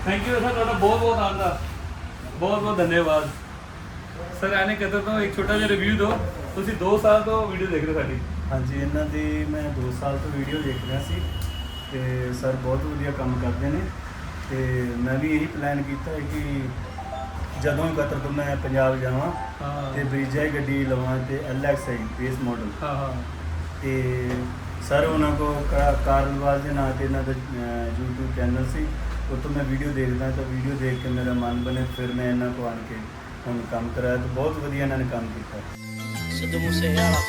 Thank you sir, ਤੁਹਾਡਾ ਬਹੁਤ ਬਹੁਤ ਆਨੰਦ, ਬਹੁਤ ਬਹੁਤ ਧੰਨਵਾਦ ਸਰ। ਆਨੇ ਕਦਰ ਤੋਂ ਇੱਕ ਛੋਟਾ ਜਿਹਾ ਰਿਵਿਊ ਦਿਓ। ਤੁਸੀਂ 2 ਸਾਲ ਤੋਂ ਵੀਡੀਓ ਦੇਖ ਰਹੇ ਹੋ ਸਾਡੀ। ਹਾਂਜੀ, ਇਹਨਾਂ ਦੀ ਮੈਂ 2 ਸਾਲ ਤੋਂ ਵੀਡੀਓ ਦੇਖ ਰਿਹਾ ਸੀ ਤੇ ਸਰ ਬਹੁਤ ਵਧੀਆ ਕੰਮ ਕਰਦੇ ਨੇ ਤੇ ਮੈਂ ਵੀ ਇਹੀ ਪਲਾਨ ਕੀਤਾ ਹੈ ਕਿ ਜਦੋਂ ਕਤਰ ਤੋਂ ਮੈਂ ਪੰਜਾਬ ਜਾਵਾਂ ਤੇ ਬਰੀਜਾ ਗੱਡੀ ਲਵਾਂ ਤੇ LXi ਬੇਸ ਮਾਡਲ। ਹਾਂ ਤੇ ਸਰ ਉਹਨਾਂ ਕੋ ਕਾਰਲਵਾਲ ਦੇ ਨਾਂ ਤੇ ਇਹਨਾਂ ਦਾ YouTube ਚੈਨਲ ਸੀ, ਉਹ ਤੋਂ ਮੈਂ ਵੀਡੀਓ ਦੇਖਦਾ ਤਾਂ ਵੀਡੀਓ ਦੇਖ ਕੇ ਮੇਰਾ ਮਨ ਬਣੇ, ਫਿਰ ਮੈਂ ਇਹਨਾਂ ਕੋ ਆਣ ਕੇ ਹੁਣ ਕੰਮ ਕਰਾਇਆ ਤੇ ਬਹੁਤ ਵਧੀਆ ਇਹਨਾਂ ਨੇ ਕੰਮ ਕੀਤਾ। ਸਿੱਧੂ ਮੂਸੇਵਾਲਾ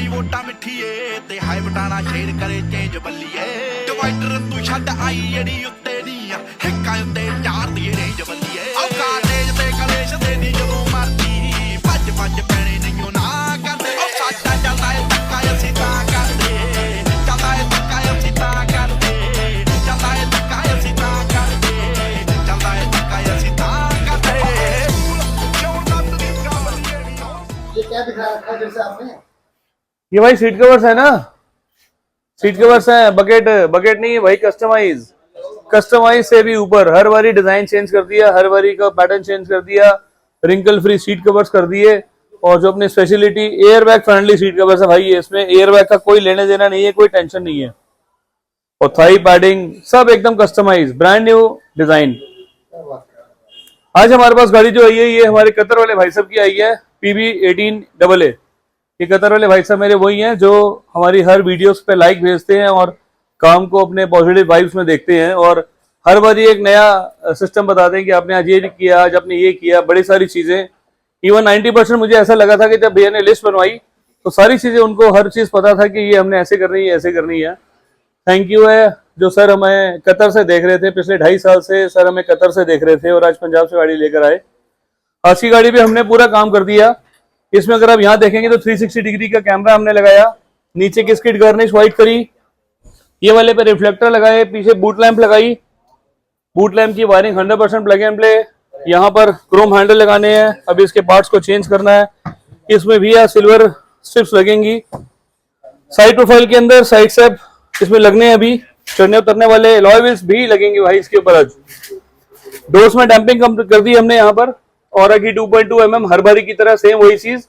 ਵੋਟਾਂ ਮਿੱਠੀਏ ਤੇ ਹਾਈ ਬਟਾਣਾ ਸ਼ੇਰ ਕਰੇ ਚੇਂਜ ਬੱਲੀਏ। ਡਿਵਾਈਡਰ ਤੂੰ ਛੱਡ ਆਈ ਜਿਹੜੀ ਉੱਤੇ ਨਹੀਂ ਆ, ਹਿੱਕਾਂ ਉੱਤੇ ਚਾਰ ਦੀ ਰੇਂਜ ਬੱਲੀਏ। ਔਕਾ ਤੇਜ ਤੇ ਕਲੇਸ਼ ਦੇ ਦੀ ਜਦੋਂ ਮਰਦੀ, ਭੱਜ ਭੱਜ ਪੈਣੇ ਨਹੀਂਓ ਨਾ ਕਰਦੇ। ਉਹ ਸਾਡਾ ਚੱਲਦਾ ਏ ਧੱਕਾ ਅਸੀਂ ਤਾਂ ਕਰਦੇ, ਚੱਲਦਾ ਏ ਧੱਕਾ ਅਸੀਂ ਤਾਂ ਕਰਦੇ, ਚੱਲਦਾ ਏ ਧੱਕਾ ਅਸੀਂ ਤਾਂ ਕਰਦੇ, ਚੱਲਦਾ ਏ ਧੱਕਾ ਅਸੀਂ ਤਾਂ ਕਰਦੇ। ये क्या दिखा रखा है जैसे आपने? ये भाई सीट कवर्स है ना, सीट कवर्स है। बकेट बकेट नहीं है भाई, कस्टमाइज से भी ऊपर हर बारी डिजाइन चेंज कर दिया, हर बारी का पैटर्न चेंज कर दिया, रिंकल फ्री सीट कवर्स कर दिए। और जो अपनी speciality air bag friendly seat covers है भाई, इसमें एयर बैग का कोई लेने देना नहीं है, कोई टेंशन नहीं है। और थाई पैडिंग सब एकदम कस्टमाइज, ब्रांड न्यू डिजाइन। आज हमारे पास गाड़ी जो आई है ये हमारे कतर वाले भाई साहब की आई है, PB18AA। ये कतर वाले भाई साहब मेरे वही हैं जो हमारी हर वीडियोस पे लाइक भेजते हैं और काम को अपने पॉजिटिव वाइब्स में देखते हैं, और हर बार ये एक नया सिस्टम बताते हैं कि आपने आज ये किया, आज आपने ये किया, बड़ी सारी चीजें। इवन 90% मुझे ऐसा लगा था कि जब भैया ने लिस्ट बनवाई तो सारी चीजें उनको हर चीज पता था कि ये हमने ऐसे करनी है, ऐसे करनी है। थैंक यू है जो सर हमें कतर से देख रहे थे, पिछले 2.5 साल से सर हमें कतर से देख रहे थे और आज पंजाब से गाड़ी लेकर आए। आज की गाड़ी पे हमने पूरा काम कर दिया। इसमें अगर आप यहाँ देखेंगे तो 360 डिग्री का कैमरा हमने लगाया, नीचे की स्किड गार्निश व्हाइट करी, ये वाले पे रिफ्लेक्टर लगाए, पीछे बूट लैंप लगाई, बूट लैंप की वायरिंग 100% प्लग एंड प्ले। यहाँ पर क्रोम हैंडल लगाने हैं, अभी इसके पार्ट्स को चेंज करना है। इसमें भी सिल्वर स्ट्रिप्स लगेंगी। साइड प्रोफाइल के अंदर साइड स्टेप इसमें लगने हैं, अभी चढ़ने उतरने वाले अलॉय व्हील्स भी लगेंगे भाई इसके ऊपर। आज डोर्स में डैंपिंग कम कर दी हमने यहाँ पर, और की 2.2 mm हर बारी की तरह सेम वही चीज।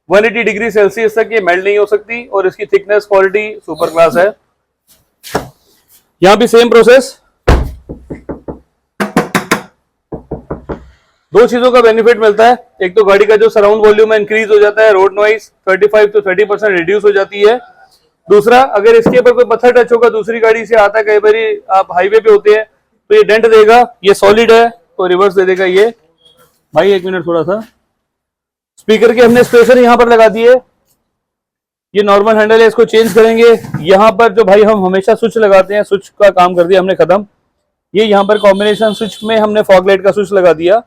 180 डिग्री सेल्सियस तक ये मेल्ट नहीं हो सकती, और इसकी थिकनेस क्वालिटी सुपर क्लास है। यहाँ भी सेम प्रोसेस। 2 चीजों का बेनिफिट मिलता है, एक तो गाड़ी का जो सराउंड वॉल्यूम है इंक्रीज हो जाता है, रोड नॉइस 35 to 30% रिड्यूस हो जाती है। दूसरा, अगर इसके ऊपर कोई पत्थर टच होगा दूसरी गाड़ी से आता है, कई बार आप हाईवे पे होते हैं तो ये डेंट देगा, ये सॉलिड है तो रिवर्स दे देगा। ये भाई 1 मिनट, थोड़ा सा स्पीकर के हमने स्पेसर यहाँ पर लगा दिए। ये नॉर्मल हैंडल है, इसको चेंज करेंगे। यहाँ पर जो भाई हम हमेशा स्विच लगाते हैं, स्विच का काम कर दिया हमने खत्म। ये यहाँ पर कॉम्बिनेशन स्विच में हमने फॉग लाइट का स्विच लगा दिया,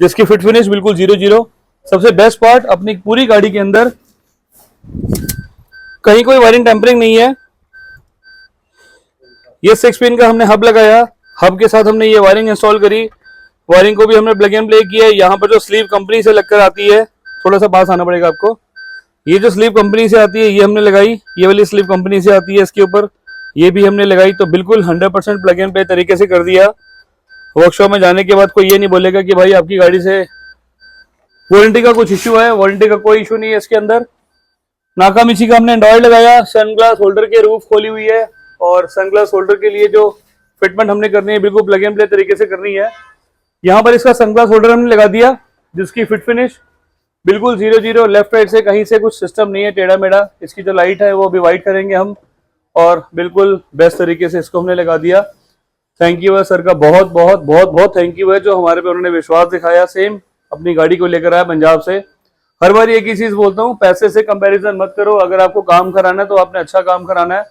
जिसकी फिट फिनिश बिल्कुल 0-0। सबसे बेस्ट पार्ट, अपनी पूरी गाड़ी के अंदर कहीं कोई वायरिंग टेम्परिंग नहीं है। ये 6 पिन का हमने हब लगाया, हब के साथ हमने ये वायरिंग इंस्टॉल करी। वायरिंग को भी हमने प्लग एंड प्ले किया। यहाँ पर जो स्लीव कंपनी से लगकर आती है, थोड़ा सा पास आना पड़ेगा आपको, ये जो स्लीव कंपनी से आती है ये हमने लगाई। ये वाली स्लीव कंपनी से आती है इसके ऊपर, ये भी हमने लगाई। तो बिल्कुल 100% प्लग एंड प्ले तरीके से कर दिया। वर्कशॉप में जाने के बाद कोई ये नहीं बोलेगा कि भाई आपकी गाड़ी से वारंटी का कुछ इश्यू है। वारंटी का कोई इशू नहीं है इसके अंदर। नाकामिची का हमने एंड्रॉइड लगाया। सनग्लास होल्डर के रूफ खोली हुई है, और सनग्लास होल्डर के लिए जो फिटमेंट हमने करनी है बिल्कुल प्लग एंड प्ले तरीके से करनी है। यहाँ पर इसका सनग्लास होल्डर हमने लगा दिया, जिसकी फिट फिनिश बिल्कुल 0-0। लेफ्ट राइट से कहीं से कुछ सिस्टम नहीं है टेढ़ा मेढ़ा। इसकी जो लाइट है वो भी वाइट करेंगे हम, और बिल्कुल बेस्ट तरीके से इसको हमने लगा दिया। थैंक यू है सर का, बहुत बहुत बहुत बहुत थैंक यू है, जो हमारे पे उन्होंने विश्वास दिखाया। सेम अपनी गाड़ी को लेकर आया पंजाब से। हर बार एक ही चीज बोलता हूँ, पैसे से कंपैरिजन मत करो। अगर आपको काम कराना है तो आपने अच्छा काम कराना है।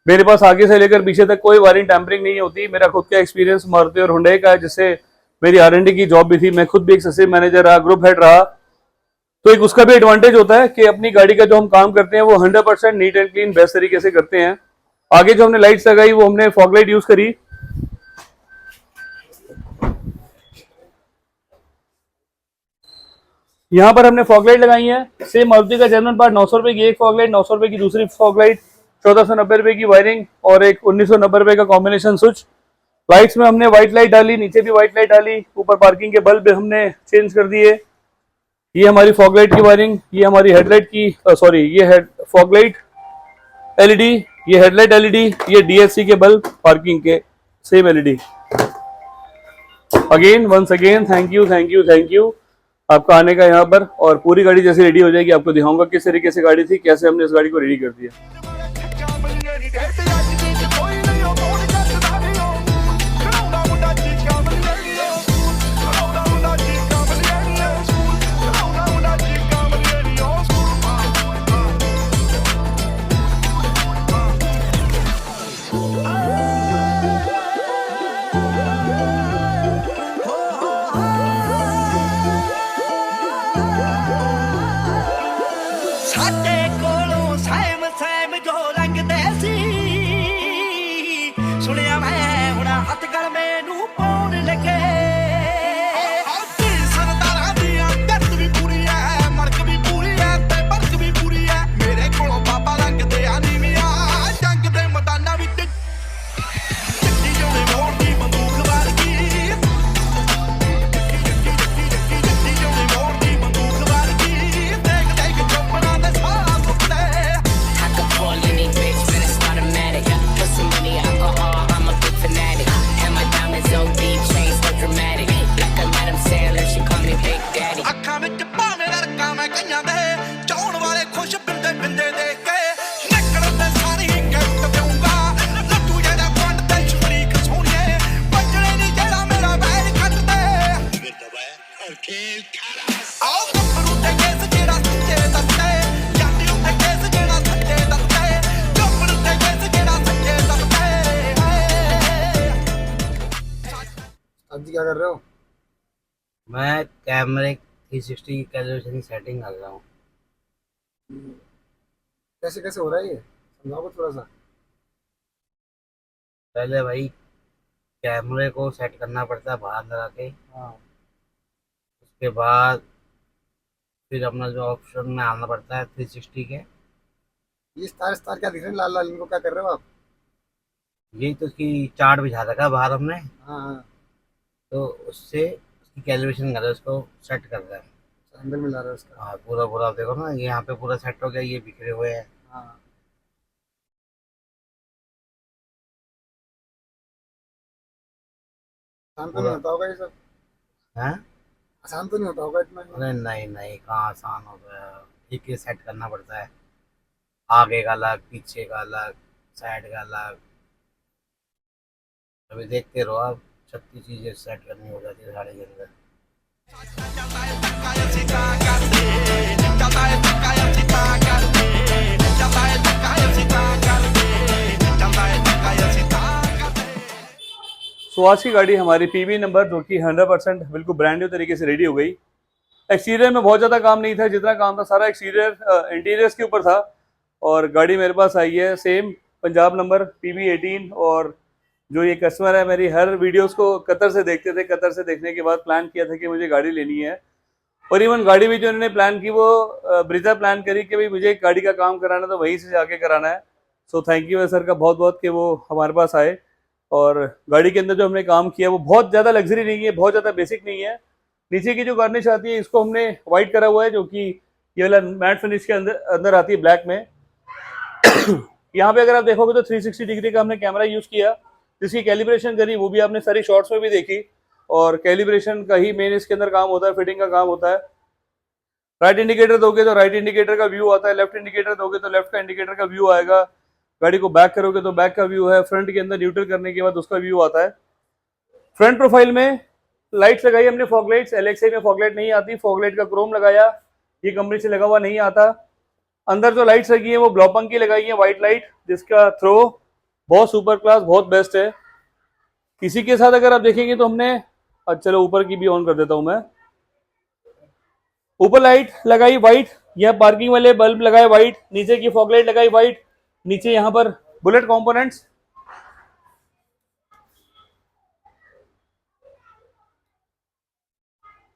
मेरे पास आगे से लेकर पीछे तक कोई वायरिंग टैम्परिंग नहीं होती। मेरा खुद का एक्सपीरियंस मारुति और हुंडई का है, जिससे मेरी R&D की जॉब भी थी। मैं खुद भी एक सस्ते मैनेजर रहा, ग्रुप हेड रहा। तो एक उसका भी एडवांटेज होता है कि अपनी गाड़ी का जो हम काम करते हैं वो 100% नीट एंड क्लीन बेस्ट तरीके से करते हैं। आगे जो हमने लाइट्स लगाई वो हमने फॉग लाइट यूज करी। यहाँ पर हमने फॉग लाइट लगाई है। सेम मारुति का जेन्युइन पार्ट 900 रुपए की एक फॉग लाइट, 900 रुपए की दूसरी फॉग लाइट, 1490 रुपए की वायरिंग, और एक 1990 रुपए का कॉम्बिनेशन स्विच। लाइट्स में हमने व्हाइट लाइट डाली, नीचे भी व्हाइट लाइट डाली, ऊपर पार्किंग के बल्ब हमने चेंज कर दिए। ये हमारी फॉग लाइट की वायरिंग, ये हमारी हेडलाइट की सॉरी ये फॉग लाइट LED, ये हेडलाइट LED, ये DSC के बल्ब पार्किंग के same LED। Again once again thank you thank you thank you आपका आने का यहाँ पर। और पूरी गाड़ी जैसे रेडी हो जाएगी आपको दिखाऊंगा किस तरीके से गाड़ी थी, कैसे हमने इस गाड़ी को रेडी कर दिया। ਸਾਡੇ ਕੋਲੋਂ ਸੈਮ ਜੋ ਲੰਘਦੇ ਸੀ ਸੁਣਿਆ ਮੈਂ ਹੁਣ ਹੱਥ ਗਲ ਮੈਨੂੰ ਪਾਉਣ ਲੱਗੇ ਸਰਦਾਰਾਂ ਦੀਆਂ ਗੱਤ ਵੀ ਪੂਰੀ ਐ ਮੜਕ ਵੀ ਪੂਰੀ ਐ ਤੇ ਬਰਕ ਵੀ ਪੂਰੀ ਐ ਮੇਰੇ ਕੋਲੋਂ ਬਾਬਾ ਲੰਘਦੇ ਆ ਨੀਵੀਆਂ ਜੰਗ ਦੇ ਮੈਦਾਨਾਂ ਵਿੱਚ ਚਿੱਟੀ ਜਿਉਣੇ ਮੋੜ ਦੀ ਬੰਦੂਕ ਵਰਗੀ ਚਿੱਟੀ ਜਿਉਣੇ ਮੋੜ ਦੀ ਬੰਦੂਕ ਵਰਗੀ ਦੇਖ ਦੇਖ ਚੋਪੜਾਂ ਦੇ ਸਾਹ ਸੁੱਟਦੇ I could call any bitch, but it's automatic. Put some money, alcohol, I'm a big fanatic. And my diamonds OD, chain so dramatic. Like a Madam Sandler, she call me Big Daddy. ਅੱਖਾਂ ਵਿੱਚ ਭਾਵੇਂ ਰੜਕਾਂ ਮੈਂ ਕਈਆਂ ਦੇ ਚਾਉਣ ਵਾਲੇ ਖੁਸ਼ ਬਿੰਦੇ ਬਿੰਦੇ ਦੇਖ ਕੇ ਨੱਕੜ ਤੇ ਸਾਰੀ ਗਿਫਟ ਦੇਊਂਗਾ ਲੱਟੂ ਜਿਹੜਾ ਫੰਡ ਤੇ ਸ਼ਰੀਕ ਸੋਹਣੀਏ ਬੱਜਣੇ ਨਹੀਂ ਜਿਹੜਾ ਮੇਰਾ ਵੈਰ ਖੱਟ ਤੇ ਆਓ ਗੱਭਰੂ ਤੇ ਕੇਸ ਜਿਹੜਾ ਸੱਚੇ ਦੱਸਦੇ ਜਾਂਦੀ ਉੱਤੇ ਕੇਸ ਜਿਹੜਾ ਸੱਚੇ ਦੱਸਦੇ ਗੱਭਰੂ ਤੇ ਕੇਸ ਜਿਹੜਾ ਸੱਚੇ ਦੱਸਦੇ अब जी क्या कर रहे हो? मैं कैमरे 360 की कैलिब्रेशन की सेटिंग कर रहा हूँ। कैसे कैसे हो रहा है ये, समझाओ कुछ थोड़ा सा। पहले भाई कैमरे को सेट करना पड़ता है बाहर लगा के, हाँ, उसके बाद फिर अपना जो ऑप्शन में आना पड़ता है 360 के। ये स्टार स्टार क्या दिख रहे हैं लाल लाल, इनको क्या कर रहे हो आप? यही तो उसकी चार्ट बिछा रखा है बाहर हमने, हाँ हाँ, तो उससे उसकी कैलिब्रेशन कर रहे हैं, उसको सेट कर रहे हैं। एंगल मिला रहे हो उसका। हाँ पूरा पूरा देखो ना, ये यहाँ पे पूरा सेट हो गया, ये बिखरे हुए हैं। हाँ, आसान तो नहीं होता होगा ये सब, हैं? आसान तो नहीं होता होगा इतना। अरे नहीं नहीं, कहाँ आसान हो गया, एक ही सेट करना पड़ता है, आगे का अलग, पीछे का अलग, साइड का अलग। अभी देखते रहो आप, 36 चीजें सेट करनी हो जाती है गाड़ी के अंदर। ਚੱਲਦਾ ਏ ਧੱਕਾ ਅਸੀਂ ਤਾਂ ਕਰਦੇ ਚੱਲਦਾ ਏ ਧੱਕਾ ਅਸੀਂ ਤਾਂ ਕਰਦੇ तो आज की गाड़ी हमारी PB नंबर जो कि 100% बिल्कुल ब्रांड न्यू तरीके से रेडी हो गई। एक्सटीरियर में बहुत ज़्यादा काम नहीं था, जितना काम था सारा एक्सटीरियर इंटीरियर्स के ऊपर था। और गाड़ी मेरे पास आई है सेम पंजाब नंबर PB 18। और जो ये कस्टमर है मेरी हर वीडियोस को कतर से देखते थे, कतर से देखने के बाद प्लान किया था कि मुझे गाड़ी लेनी है। और इवन गाड़ी भी जो इन्होंने प्लान की वो ब्रीजा प्लान करी कि भाई मुझे गाड़ी का काम कराना तो वहीं से जाके कराना है। सो थैंक यू है सर का बहुत बहुत कि वो हमारे पास आए। और गाड़ी के अंदर जो हमने काम किया वो बहुत ज़्यादा लग्जरी नहीं है, बहुत ज़्यादा बेसिक नहीं है। नीचे की जो गार्निश आती है इसको हमने वाइट करा हुआ है, जो कि ये वाला मैट फिनिश के अंदर आती है ब्लैक में। यहाँ पे अगर आप देखोगे तो 360 डिग्री का हमने कैमरा यूज़ किया, जिसकी कैलिब्रेशन करी वो भी आपने सारी शॉर्ट्स में भी देखी। और कैलिब्रेशन का ही मेन इसके अंदर काम होता है, फिटिंग का काम होता है। राइट इंडिकेटर दोगे तो राइट इंडिकेटर का व्यू आता है, लेफ्ट इंडिकेटर दोगे तो लेफ्ट का इंडिकेटर का व्यू आएगा। गाड़ी को बैक करोगे तो बैक का व्यू है, फ्रंट के अंदर न्यूट्रल करने के बाद उसका व्यू आता है। फ्रंट प्रोफाइल में लाइट्स लगाई हमने, फॉग लाइट्स। LXi में फॉग लाइट नहीं आती, फॉग लाइट का क्रोम लगाया, ये कंपनी से लगा हुआ नहीं आता। अंदर जो लाइट्स लगी है वो ब्लॉपंग की लगाई है, व्हाइट लाइट, जिसका थ्रो बहुत सुपर क्लास, बहुत बेस्ट है। इसी के साथ अगर आप देखेंगे तो हमने चलो ऊपर की भी ऑन कर देता हूं मैं। ऊपर लाइट लगाई व्हाइट, यह पार्किंग वाले बल्ब लगाए व्हाइट, नीचे की फॉग लाइट लगाई व्हाइट, नीचे यहाँ पर बुलेट कंपोनेंट्स।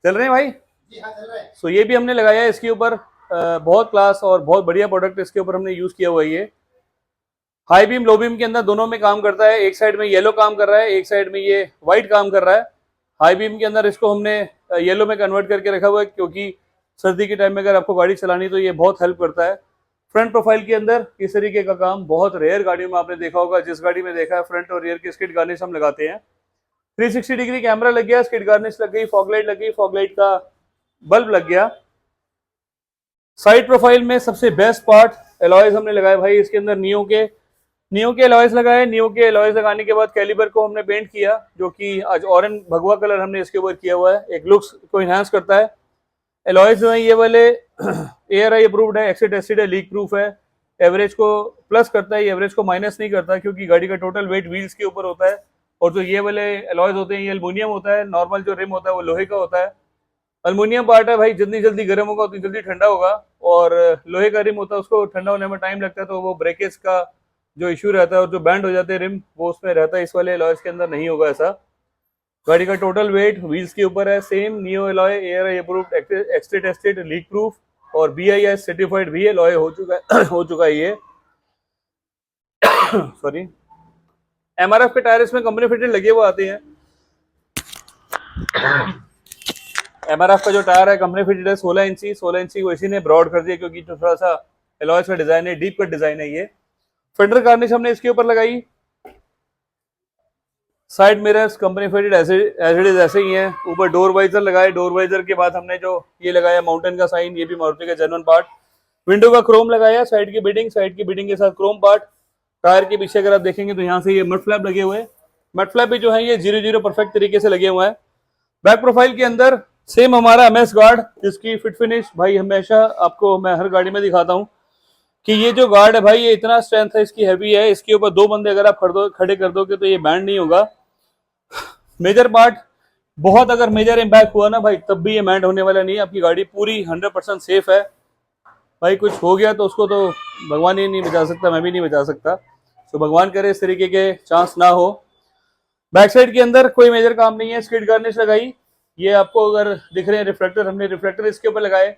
चल रहे हैं भाई? सो ये भी हमने लगाया है इसके ऊपर। बहुत क्लास और बहुत बढ़िया प्रोडक्ट इसके ऊपर हमने यूज किया हुआ है। ये हाई बीम लो बीम के अंदर दोनों में काम करता है। एक साइड में येलो काम कर रहा है, एक साइड में ये व्हाइट काम कर रहा है। हाई बीम के अंदर इसको हमने येलो में कन्वर्ट करके रखा हुआ है, क्योंकि सर्दी के टाइम में अगर आपको गाड़ी चलानी तो ये बहुत हेल्प करता है। फ्रंट प्रोफाइल के अंदर इस तरीके का काम बहुत रेयर गाड़ियों में आपने देखा होगा। जिस गाड़ी में देखा है फ्रंट और रियर की स्किड गार्निश हम लगाते हैं। 360 डिग्री कैमरा लग गया, स्किड गार्निश लग गई, फॉग लाइट लग गई, फॉग लाइट का बल्ब लग गया। साइड प्रोफाइल में सबसे बेस्ट पार्ट एलॉयज हमने लगाए भाई। इसके अंदर नियो के एलॉयज लगाए। नियो के एलॉयज लगाने के बाद कैलिबर को हमने पेंट किया, जो कि आज ऑरेंज भगवा कलर हमने इसके ऊपर किया हुआ है, एक लुक्स को इनहांस करता है। एलॉयज जो है ये वाले ARI अप्रूव्ड है, एक्सिड टेस्टेड है, लीक प्रूफ है। एवरेज को प्लस करता है, एवरेज को माइनस नहीं करता, क्योंकि गाड़ी का टोटल वेट व्हील्स के ऊपर होता है। और जो ये वाले एलॉयज होते हैं ये एल्युमिनियम होता है, नॉर्मल जो रिम होता है वो लोहे का होता है। एल्युमिनियम पार्ट है भाई, जितनी जल्दी गर्म होगा उतनी जल्दी ठंडा होगा। और लोहे का रिम होता है, उसको ठंडा होने में टाइम लगता है, तो वो ब्रेकेज का जो इश्यू रहता है और जो बैंड हो जाते हैं रिम, वो उसमें रहता है। इस वाले एलॉयज के अंदर नहीं होगा ऐसा। गाड़ी का टोटल वेट व्हील्स के ऊपर है same. Neo alloy ARI approved, acid tested, leak proof और BIS सर्टिफाइड भी एलॉय हो चुका है ये। सॉरी, MRF के टायर इसमें कंपनी फिटेड लगे हुए आते हैं। MRF का जो टायर है कंपनी फिटेड है 16 इंची। 16 इंची को इसी ने ब्रॉड कर दिया, क्योंकि जो थोड़ा सा एलॉयज का डिजाइन है, डीप कट डिजाइन है ये। फेंडर गार्निश हमने इसके ऊपर लगाई। Side mirrors company fitted as it is ऐसे ही हैं। ऊपर डोर वाइजर लगाए। डोर वाइजर के बाद हमने जो ये लगाया माउंटेन का साइन, ये भी मारुति का जेन्युइन पार्ट। विंडो का क्रोम लगाया, साइड की बिडिंग के साथ क्रोम पार्ट। टायर के पीछे अगर आप देखेंगे तो यहाँ से ये मड फ्लैप लगे हुए हैं। मड फ्लैप भी जो है ये 0-0 परफेक्ट तरीके से लगे हुए हैं। बैक प्रोफाइल के अंदर सेम हमारा MS गार्ड, जिसकी फिट फिनिश भाई हमेशा आपको मैं हर गाड़ी में दिखाता हूँ कि ये जो गार्ड है भाई ये इतना स्ट्रेंथ है, इसकी हैवी है। इसके ऊपर 2 बंदे अगर आप खड़े कर दोगे तो ये बैंड नहीं होगा। मेजर पार्ट बहुत अगर मेजर इम्पैक्ट हुआ ना भाई, तब भी ये बैंड होने वाला नहीं है। आपकी गाड़ी पूरी 100% सेफ है भाई। कुछ हो गया तो उसको तो भगवान ही नहीं बचा सकता, मैं भी नहीं बचा सकता। तो भगवान करे इस तरीके के चांस ना हो। बैक साइड के अंदर कोई मेजर काम नहीं है। स्किड गार्निश लगाई, ये आपको अगर दिख रहे हैं रिफ्लेक्टर, हमने रिफ्लेक्टर इसके ऊपर लगाए।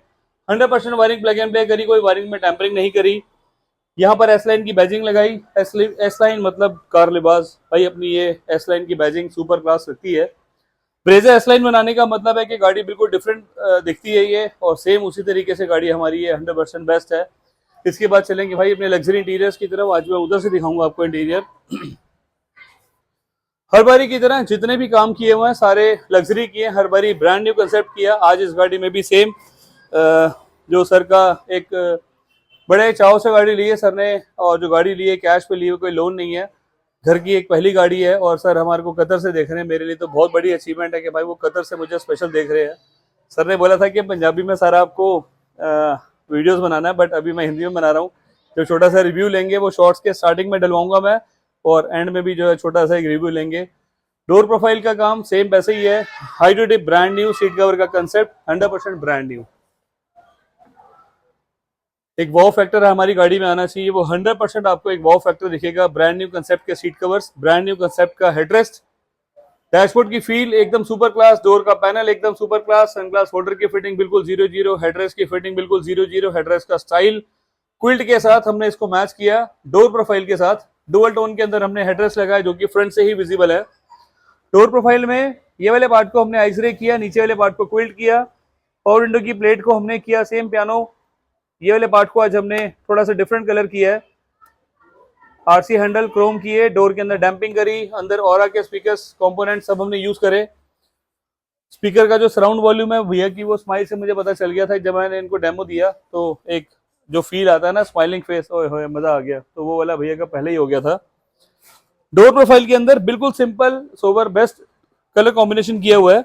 100% वायरिंग प्लग एंड प्ले करी, कोई वायरिंग में टैंपरिंग नहीं करी। यहाँ पर S लाइन की बैजिंग लगाई। S लाइन मतलब कार लिबास भाई, अपनी ये S लाइन की बैजिंग सुपर क्लास रखती है। ब्रेजा S लाइन बनाने का मतलब है कि गाड़ी बिल्कुल डिफरेंट दिखती है ये, और सेम उसी तरीके से गाड़ी हमारी ये 100% बेस्ट है। इसके बाद चलेंगे भाई अपने लग्जरी इंटीरियर्स की तरफ। आज मैं उधर से दिखाऊंगा आपको इंटीरियर। हर बारी की तरह जितने भी काम किए हुए हैं सारे लग्जरी किए, हर बारी ब्रांड न्यू कंसेप्ट किया। आज इस गाड़ी में भी सेम जो सर का एक बड़े चाव से गाड़ी ली है सर ने, और जो गाड़ी ली है कैश पे ली है, कोई लोन नहीं है। घर की एक पहली गाड़ी है और सर हमारे को कतर से देख रहे हैं। मेरे लिए तो बहुत बड़ी अचीवमेंट है कि भाई वो कतर से मुझे स्पेशल देख रहे हैं। सर ने बोला था कि पंजाबी में सारा आपको वीडियोस बनाना है, बट अभी मैं हिंदी में बना रहा हूँ। जो छोटा सा रिव्यू लेंगे वो शॉर्ट्स के स्टार्टिंग में डलवाऊंगा मैं, और एंड में भी जो है छोटा सा एक रिव्यू लेंगे। डोर प्रोफाइल का काम सेम वैसे ही है, high to dip brand new, seat cover का कंसेप्ट 100% ब्रांड न्यू। एक वाव फैक्टर हमारी गाड़ी में आना चाहिए, वो 100% आपको एक वाव फैक्टर दिखेगा। ब्रांड न्यू कंसेप्ट के seat covers, brand new concept का हेडरेस्ट, डैशबोर्ड की फील एकदम सुपर क्लास, डोर का पैनल एकदम सुपर क्लास, सनग्लास होल्डर की फिटिंग बिल्कुल 0-0, हेडरेस्ट की फिटिंग बिल्कुल 0-0, हेडरेस्ट का स्टाइल क्विल्ट के साथ हमने इसको मैच किया डोर प्रोफाइल के साथ। डुअल टोन के अंदर हमने हेडरेस्ट लगाया जो कि फ्रंट से ही विजिबल है। डोर प्रोफाइल में ये वाले पार्ट को हमने आइसरे किया, नीचे वाले पार्ट को क्विल्ट किया। पावर विंडो की प्लेट को हमने किया सेम पियानो, ये वाले पार्ट को आज हमने थोड़ा सा डिफरेंट कलर किया है। आरसी हैंडल क्रोम किए, डोर के अंदर डैम्पिंग करी, अंदर ऑरा के स्पीकर्स कंपोनेंट सब हमने यूज करे। स्पीकर का जो सराउंड वॉल्यूम है भैया की वो स्माइल से मुझे पता चल गया था जब मैंने इनको डेमो दिया, तो एक जो फील आता है ना स्माइलिंग फेस, ओए होए मजा आ गया, तो वो वाला भैया का पहले ही हो गया था। डोर प्रोफाइल के अंदर बिल्कुल simple sober best colour combination किया हुआ है।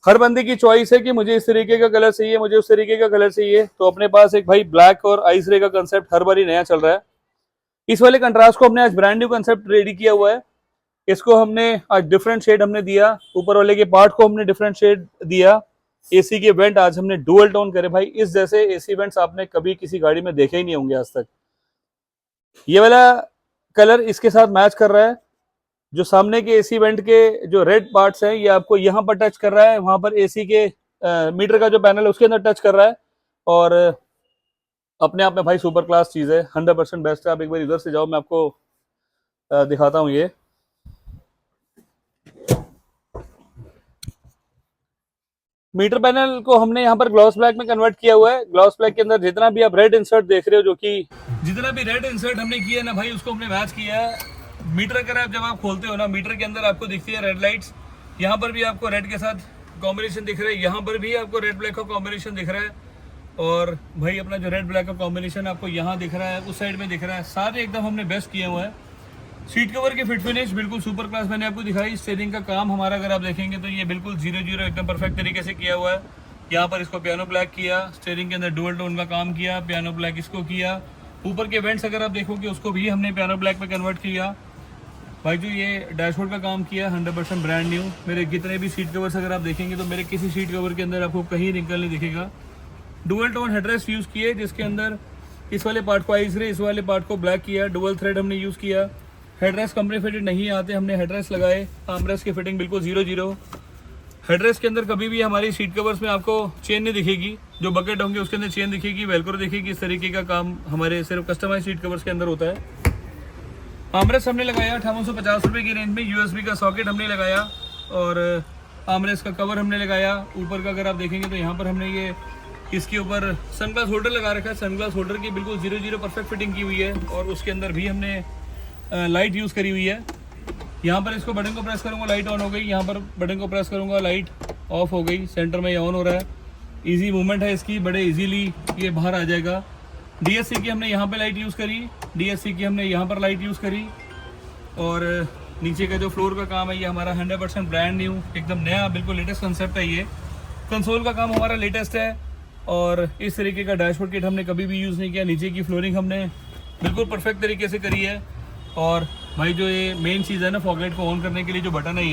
हर बंदे की चॉइस है कि मुझे इस तरीके का कलर चाहिए, मुझे उस तरीके का कलर चाहिए, तो अपने पास एक भाई ब्लैक और आइस रे का कंसेप्ट हर बार ही नया चल रहा है। इस वाले कंट्रास्ट को हमने आज ब्रांड न्यू कंसेप्ट रेडी किया हुआ है। इसको हमने आज डिफरेंट शेड हमने दिया, ऊपर वाले के पार्ट को हमने डिफरेंट शेड दिया। एसी के वेंट आज हमने डुअल टोन करे भाई, इस जैसे एसी वेंट्स आपने कभी किसी गाड़ी में देखे ही नहीं होंगे आज तक। ये वाला कलर इसके साथ मैच कर रहा है। जो सामने के एसी वेंट के जो रेड पार्ट्स हैं ये आपको यहाँ पर टच कर रहा है, वहां पर एसी के मीटर का जो पैनल है उसके अंदर टच कर रहा है, और अपने आप में भाई सुपर क्लास चीज है, 100% बेस्ट है। आप एक बार इधर से जाओ, मैं आपको दिखाता हूँ। ये मीटर पैनल को हमने यहाँ पर ग्लॉस ब्लैक में कन्वर्ट किया हुआ है। ग्लॉस ब्लैक के अंदर जितना भी आप रेड इंसर्ट देख रहे हो, जो कि जितना भी रेड इंसर्ट हमने किया ना भाई, उसको हमने मैच किया है। मीटर का जब आप खोलते हो ना, मीटर के अंदर आपको दिखती है रेड लाइट्स, यहाँ पर भी आपको रेड के साथ कॉम्बिनेशन दिख रहा है, यहाँ पर भी आपको रेड ब्लैक का कॉम्बिनेशन दिख रहा है, और भाई अपना जो रेड ब्लैक का कॉम्बिनेशन आपको यहाँ दिख रहा है, उस साइड में दिख रहा है। सारे एकदम हमने बेस्ट किया हुआ है। सीट कवर की फिट फिनिश बिल्कुल सुपर क्लास मैंने आपको दिखाई। स्टीयरिंग का काम हमारा अगर आप देखेंगे तो ये बिल्कुल 0-0 एकदम परफेक्ट तरीके से किया हुआ है। यहाँ पर इसको पियानो ब्लैक किया, स्टीयरिंग के अंदर डुअल टोन का काम किया, पियानो ब्लैक इसको किया। ऊपर के वेंट्स अगर आप देखोगे उसको भी हमने पियानो ब्लैक में कन्वर्ट किया। भाई जो ये डैशबोर्ड का काम किया 100% ब्रांड न्यू। मेरे जितने भी सीट कवर्स अगर आप देखेंगे तो मेरे किसी सीट कवर के अंदर आपको कहीं रिंकल नहीं दिखेगा। डुअल टोन हेडरेस्ट यूज़ किए, जिसके अंदर इस वाले पार्ट को आइस रे, इस वाले पार्ट को ब्लैक किया। डुअल थ्रेड हमने यूज़ किया। हेडरेस्ट कंपनी फिटेड नहीं आते, हमने हेडरेस्ट लगाए। आर्मरेस्ट की फिटिंग बिल्कुल 0-0। हेडरेस्ट के अंदर कभी भी हमारी सीट कवर्स में आपको चेन नहीं दिखेगी, जो बकेट होंगे उसके अंदर चेन दिखेगी, वेलक्रो दिखेगी। इस तरीके का काम हमारे सिर्फ कस्टमाइज सीट कवर्स के अंदर होता है। आर्मरेस्ट हमने लगाया 5850 रुपये की रेंज में। यूएसबी का सॉकेट हमने लगाया, और आर्मरेस्ट का कवर हमने लगाया। ऊपर का अगर आप देखेंगे तो यहाँ पर हमने ये इसके ऊपर सनग्लास होल्डर लगा रखा है। सनग्लास होल्डर की बिल्कुल 0-0 परफेक्ट फिटिंग की हुई है, और उसके अंदर भी हमने लाइट यूज़ करी हुई है। यहाँ पर इसको बटन को प्रेस करूँगा, लाइट ऑन हो गई। यहाँ पर बटन को प्रेस करूँगा, लाइट ऑफ हो गई। सेंटर में ये ऑन हो रहा है। इजी मूवमेंट है इसकी, बड़े इजीली ये बाहर आ जाएगा। डीएससी की हमने यहाँ पे लाइट यूज़ करी, डीएससी की हमने यहाँ पर लाइट यूज़ करी। और नीचे का जो फ्लोर का काम है ये हमारा 100% ब्रांड न्यू, एकदम नया, बिल्कुल लेटेस्ट कंसेप्ट है ये। कंसोल का काम हमारा लेटेस्ट है, और इस तरीके का डैशबोर्ड किट हमने कभी भी यूज़ नहीं किया। नीचे की फ्लोरिंग हमने बिल्कुल परफेक्ट तरीके से करी है। और भाई जो ये मेन चीज़ है ना, फॉगलाइट को ऑन करने के लिए जो बटन है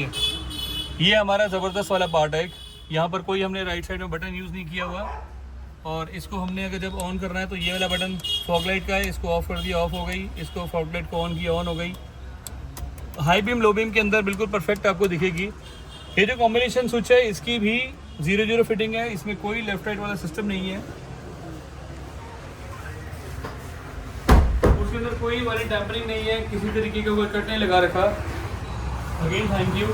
ये हमारा ज़बरदस्त वाला पार्ट है। यहाँ पर कोई हमने राइट साइड में बटन यूज़ नहीं किया हुआ, और इसको हमने अगर जब ऑन करना है तो ये वाला बटन फॉगलाइट का है, इसको ऑफ कर दिया, ऑफ हो गई। इसको फॉगलाइट को ऑन किया, ऑन हो गई। हाई बीम लो बीम के अंदर बिल्कुल परफेक्ट आपको दिखेगी। ये जो कॉम्बिनेशन स्विच है इसकी भी 0-0 फिटिंग है, इसमें कोई लेफ्ट राइट वाला सिस्टम नहीं है। उसके अंदर कोई वाली टेम्परिंग नहीं है, किसी तरीके का कोई कट नहीं लगा रखा। Again thank you.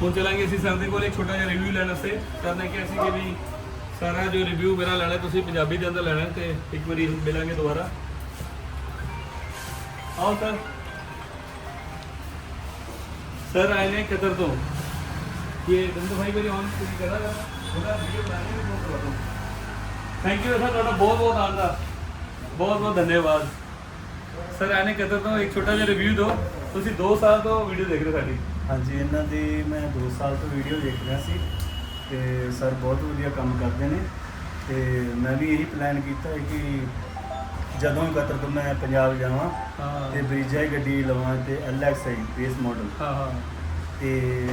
फोन चलाएंगे इसी सर्दी को एक छोटा सा रिव्यू लेने से करने के ऐसी के भी सारा जो रिव्यू मेरा लेना है तो पंजाबी के अंदर लेना है, तो एक बार मिलेंगे दोबारा। आओ सर आए ने कतर तो ये धंधो भाई मेरी ऑन कर रहा है वीडियो बनाने में बहुत करवाता हूँ। थैंक यू सर, थोड़ा बहुत बहुत आंदा, बहुत बहुत धन्यवाद सर। आने कतर तो एक छोटा जिहा रिव्यू दो। ਤੁਸੀਂ 2 ਸਾਲ ਤੋਂ ਵੀਡੀਓ ਦੇਖ ਰਹੇ ਸਾਡੀ। ਹਾਂਜੀ, ਇਹਨਾਂ ਦੀ ਮੈਂ 2 ਸਾਲ ਤੋਂ ਵੀਡੀਓ ਦੇਖ ਰਿਹਾ ਸੀ, ਤੇ ਸਰ ਬਹੁਤ ਵਧੀਆ ਕੰਮ ਕਰਦੇ ਨੇ। ਤੇ ਮੈਂ ਵੀ ਇਹੀ ਪਲਾਨ ਕੀਤਾ ਕਿ ਜਦੋਂ ਕਤਰ ਤੋਂ ਮੈਂ ਪੰਜਾਬ ਜਾਵਾਂ ਤੇ ਬਰੀਜਾ ਹੀ ਗੱਡੀ ਲਵਾਂ, ਤੇ LXi ਬੇਸ ਮਾਡਲ। ਹਾਂ ਹਾਂ। ਤੇ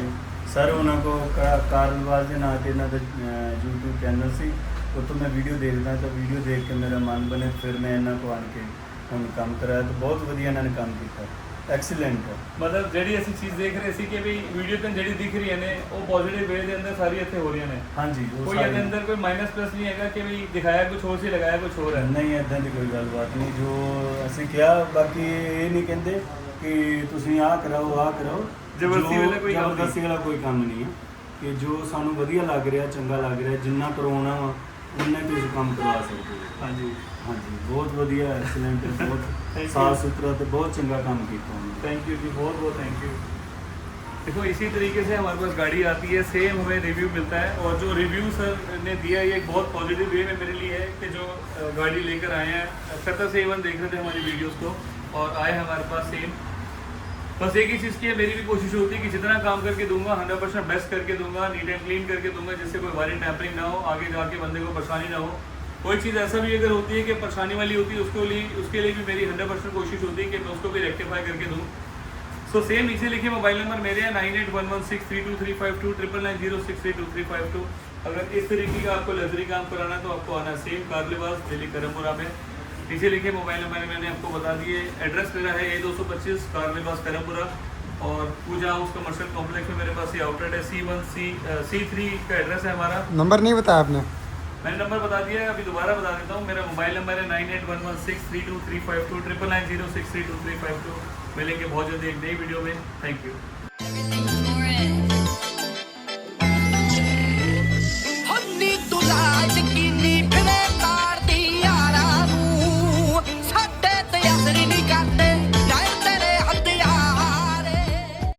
ਸਰ ਉਹਨਾਂ ਕੋ ਕਾਰਨਵਾਲ ਦੇ ਨਾਂ ਤੇ ਇਹਨਾਂ ਦਾ YouTube ਚੈਨਲ ਸੀ, ਉੱਥੋਂ ਮੈਂ ਵੀਡੀਓ ਦੇਖਦਾ ਤਾਂ ਵੀਡੀਓ ਦੇਖ ਕੇ ਮੇਰਾ ਮਨ ਬਣੇ, ਫਿਰ ਮੈਂ ਇਹਨਾਂ ਕੋ ਆਣ ਕੇ ਹੁਣ ਕੰਮ ਕਰਾਇਆ ਤਾਂ ਬਹੁਤ ਵਧੀਆ ਇਹਨਾਂ ਨੇ ਕੰਮ ਕੀਤਾ, ਐਕਸੀਲੈਂਟ ਹੈ। ਮਤਲਬ ਜਿਹੜੀ ਅਸੀਂ ਚੀਜ਼ ਦੇਖ ਰਹੇ ਸੀ ਕਿ ਵੀ ਵੀਡੀਓ ਤੇ ਜਿਹੜੀ ਦਿਖ ਰਹੀਆਂ ਨੇ ਉਹ ਪੋਜ਼ਿਟਿਵ ਵੇ ਦੇ ਅੰਦਰ ਸਾਰੀ ਇੱਥੇ ਹੋ ਰਹੀਆਂ ਨੇ, ਹਾਂਜੀ ਉਹ ਕੋਈ ਸਾਰੇ- ਇਹਦੇ ਅੰਦਰ ਕੋਈ ਮਾਈਨਸ ਪਲਸ ਨਹੀਂ ਹੈਗਾ ਕਿ ਵੀ ਦਿਖਾਇਆ ਕੁਝ ਹੋਰ ਸੀ ਲਗਾਇਆ ਕੁਝ ਹੋਰ ਹੈ। ਨਹੀਂ ਇੱਦਾਂ ਦੀ ਕੋਈ ਗੱਲਬਾਤ ਨਹੀਂ, ਜੋ ਅਸੀਂ ਕਿਹਾ ਬਾਕੀ ਇਹ ਨਹੀਂ ਕਹਿੰਦੇ ਕਿ ਤੁਸੀਂ ਆਹ ਕਰਾਓ ਆਹ ਕਰਾਓ, ਜ਼ਬਰਦਸਤੀ ਜੋ- ਵਾਲਾ ਕੋਈ ਕੰਮ ਨਹੀਂ। ਜ਼ਬਰਦਸਤੀ ਵਾਲਾ ਕੋਈ ਕੰਮ ਨਹੀਂ ਹੈ ਕਿ ਜੋ ਸਾਨੂੰ ਵਧੀਆ ਲੱਗ ਰਿਹਾ ਚੰਗਾ ਲੱਗ ਰਿਹਾ ਜਿੰਨਾ ਕਰਵਾਉਣਾ ਵਾ ਉਨਾ ਹੀ ਤੁਸੀਂ ਕੰਮ ਕਰਵਾ ਸਕਦੇ ਹੋ। ਹਾਂਜੀ ਹਾਂਜੀ ਬਹੁਤ ਵਧੀਆ ਐਕਸੀਲੈਂਟ ਬਹੁਤ Thank you. ਸਾਫ ਸੁਥਰਾ ਤੇ बहुत चंगा काम किया उन्होंने। थैंक यू जी, बहुत बहुत थैंक यू। देखो इसी तरीके से हमारे पास गाड़ी आती है, सेम हमें रिव्यू मिलता है, और जो रिव्यू सर ने दिया है ये एक बहुत पॉजिटिव वे में मेरे लिए है कि जो गाड़ी लेकर आए हैं कतर से इवन देख रहे थे हमारी वीडियोस को और आए हमारे पास सेम। बस एक ही चीज़ की है, मेरी भी कोशिश होती है कि जितना काम करके दूंगा 100% बेस्ट करके दूंगा, नीट एंड क्लीन करके दूंगा, जिससे कोई वायरिंग टैम्परिंग ना हो, आगे जाके बंदे को परेशानी ना हो। कोई चीज़ ऐसा भी अगर होती है कि परेशानी वाली होती है उसके लिए भी मेरी 100% कोशिश होती है कि मैं उसको भी रेक्टिफाई करके दूँ। सो सेम नीचे लिखिए मोबाइल नंबर मेरे हैं 9811632352 9990632352। अगर इस तरीके का आपको लग्जरी काम कराना है तो आपको आना सेम कार लिबास दिल्ली करमपुरा में। नीचे लिखिए मोबाइल नंबर मैंने आपको बता दिए, एड्रेस मेरा है A225 कार लिबास करमपुरा, और पूजा हाउस कमर्शियल कॉम्प्लेक्स में मेरे पास ये आउटलेट है। C3 का एड्रेस है हमारा। नंबर नहीं बताया आपने? मैंने नंबर बता दिया है, अभी दोबारा बता देता हूँ। मेरा मोबाइल नंबर है 9811632352 9990632352। मिलेंगे बहुत जल्दी एक नई वीडियो में। Thank you.